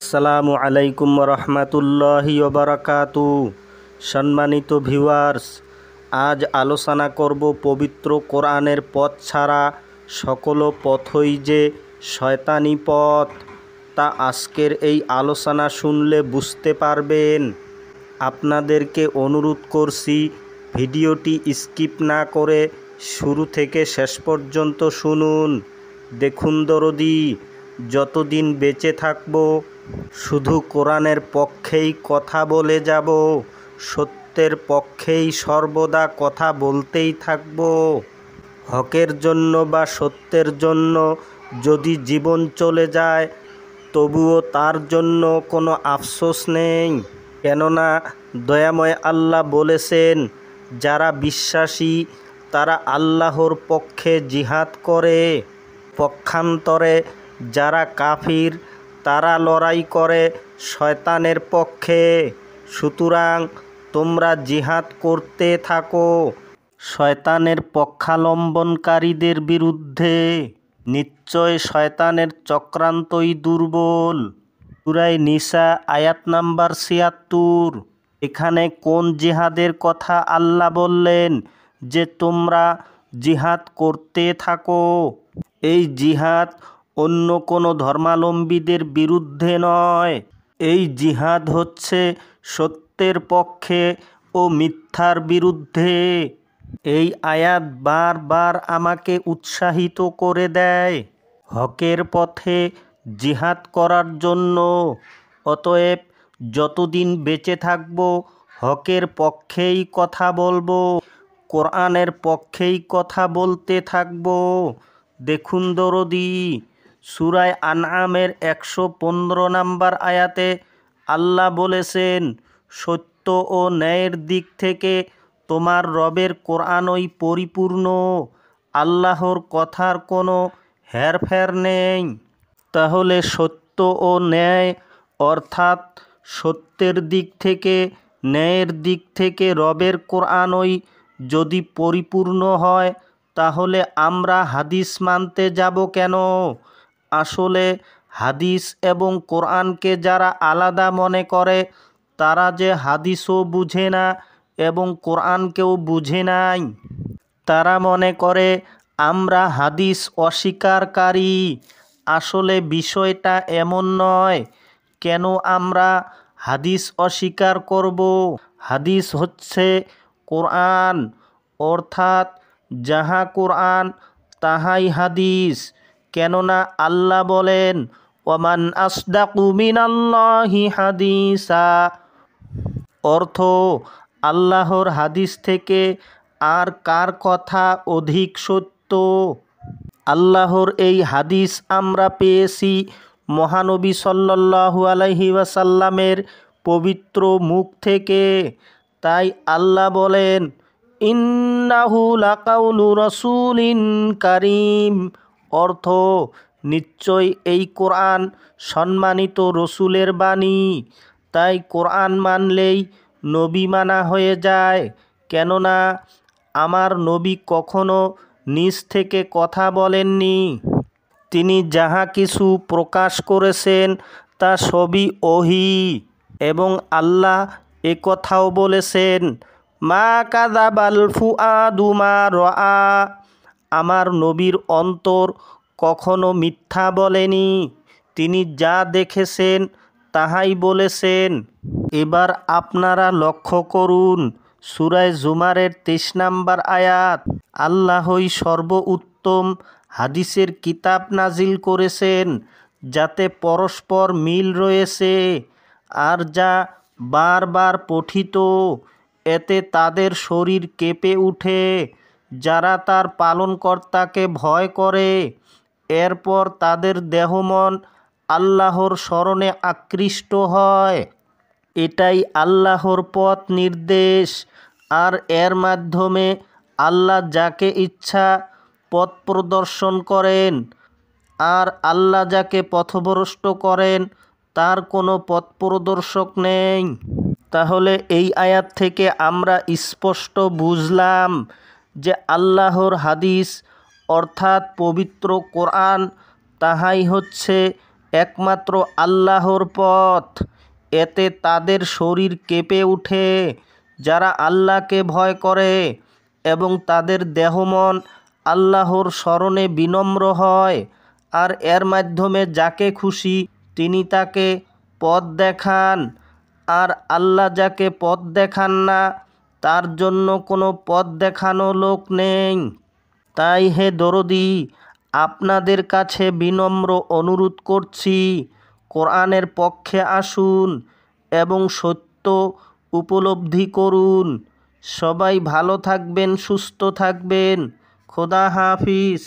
আসসালামু আলাইকুম রহমতুল্লাহি ওবারাকাতু। সম্মানিত ভিউয়ার্স, আজ আলোচনা করব পবিত্র কোরআনের পথ ছাড়া সকল পথই যে শয়তানি পথ, তা আজকের এই আলোচনা শুনলে বুঝতে পারবেন। আপনাদেরকে অনুরোধ করছি ভিডিওটি স্কিপ না করে শুরু থেকে শেষ পর্যন্ত শুনুন। দেখুন দরদি, যতদিন বেঁচে থাকব শুধু কোরআনের পক্ষেই কথা বলে যাব, সত্যের পক্ষেই সর্বদা কথা বলতেই থাকব। হকের জন্য বা সত্যের জন্য যদি জীবন চলে যায় তবুও তার জন্য কোনো আফসোস নেই, কেননা দয়াময় আল্লাহ বলেছেন, যারা বিশ্বাসী তারা আল্লাহর পক্ষে জিহাদ করে, পক্ষান্তরে যারা কাফির তারা লড়াই করে শয়তানের পক্ষে। সুতরাং তোমরা জিহাদ করতে থাকো শয়তানের পক্ষাবলম্বনকারীদের বিরুদ্ধে। নিশ্চয় শয়তানের চক্রান্তই দুর্বল। সূরা নিসা আয়াত নাম্বার ৭৬। এখানে কোন জিহাদের কথা আল্লাহ বললেন যে তোমরা জিহাদ করতে থাকো? এই জিহাদ অন্য কোনো ধর্মাবলম্বীদের বিরুদ্ধে নয়, এই জিহাদ হচ্ছে সত্যের পক্ষে ও মিথ্যার বিরুদ্ধে। এই আয়াত বারবার আমাকে উৎসাহিত করে দেয় হকের পথে জিহাদ করার জন্য। অতএব যতদিন বেঁচে থাকব হকের পক্ষেই কথা বলবো, কোরআনের পক্ষেই কথা বলতে থাকব। দেখুন দরদি, সূরা আনআমের ১১৫ নম্বর আয়াতে আল্লাহ বলেছেন, সত্য ও ন্যায়ের দিক থেকে তোমার রবের কোরআনই পরিপূর্ণ, আল্লাহর কথার কোনো হেরফের নেই। তাহলে সত্য ও ন্যায় অর্থাৎ সত্যের দিক থেকে ন্যায়ের দিক থেকে রবের কোরআনই যদি পরিপূর্ণ হয় তাহলে আমরা হাদিস মানতে যাব কেন? আসলে হাদিস এবং কোরআনকে যারা আলাদা মনে করে তারা যে হাদিসও বুঝে না এবং কোরআনকেও বুঝে নাই। তারা মনে করে আমরা হাদিস অস্বীকারী। আসলে বিষয়টা এমন নয়। কেন আমরা হাদিস অস্বীকার করব? হাদিস হচ্ছে কোরআন, অর্থাৎ যাহা কোরআন তাহাই হাদিস। কেননা আল্লাহ বলেন, ওয়ামান আসদাকু মিনাল্লাহি হাদিসা, অর্থ আল্লাহর হাদিস থেকে আর কার কথা অধিক সত্য? আল্লাহর এই হাদিস আমরা পেয়েছি মহানবী সাল্লাল্লাহু আলাইহি ওয়াসাল্লামের পবিত্র মুখ থেকে। তাই আল্লাহ বলেন, ইন্নাহু লাকাউলু রাসূলিন কারীম, অর্থ নিশ্চয় এই কোরআন সম্মানিত রসুলের বাণী। তাই কোরআন মানলেই নবী মানা হয়ে যায়, কেননা আমার নবী কখনো নিজ থেকে কথা বলেননি। তিনি যাহা কিছু প্রকাশ করেছেন তা সবই ওহী। এবং আল্লাহ একথাও বলেছেন, মা কাযাবাল ফুআদু মা রাআ, আমার নবীর অন্তর কখনো মিথ্যা বলেনি, তিনি যা দেখেছেন তাহাই বলেছেন। এবার আপনারা লক্ষ্য করুন সূরা জুমারের ২৩ নম্বর আয়াত, আল্লাহই সর্বোত্তম হাদিসের কিতাব নাজিল করেছেন যাতে পরস্পর মিল রয়েছে, আর যা বারবার পঠিত এতে তাদের শরীর কেঁপে উঠে যারা তার পালনকর্তাকে ভয় করে। এরপর তাদের দেহমন আল্লাহর স্মরণে আকৃষ্ট হয়। এটাই আল্লাহর পথ নির্দেশ, আর এর মাধ্যমে আল্লাহ যাকে ইচ্ছা পথ প্রদর্শন করেন, আর আল্লাহ যাকে পথভ্রষ্ট করেন তার কোনো পথ প্রদর্শক নেই। তাহলে এই আয়াত থেকে আমরা স্পষ্ট বুঝলাম যে আল্লাহর হাদিস অর্থাৎ পবিত্র কোরআন তাহাই হচ্ছে একমাত্র আল্লাহর পথ। এতে তাদের শরীর কেঁপে ওঠে যারা আল্লাহকে ভয় করে এবং তাদের দেহমন আল্লাহর স্মরণে বিনম্র হয়, আর এর মাধ্যমে যাকে খুশি তিনি তাকে পথ দেখান, আর আল্লাহ যাকে পথ দেখান না তার জন্য কোনো পথ দেখানো লোক নেই। তাই হে দরদি, আপনাদের কাছে বিনম্র অনুরোধ করছি, কোরআনের পক্ষে আসুন এবং সত্য উপলব্ধি করুন। সবাই ভালো থাকবেন, সুস্থ থাকবেন। খোদা হাফিজ।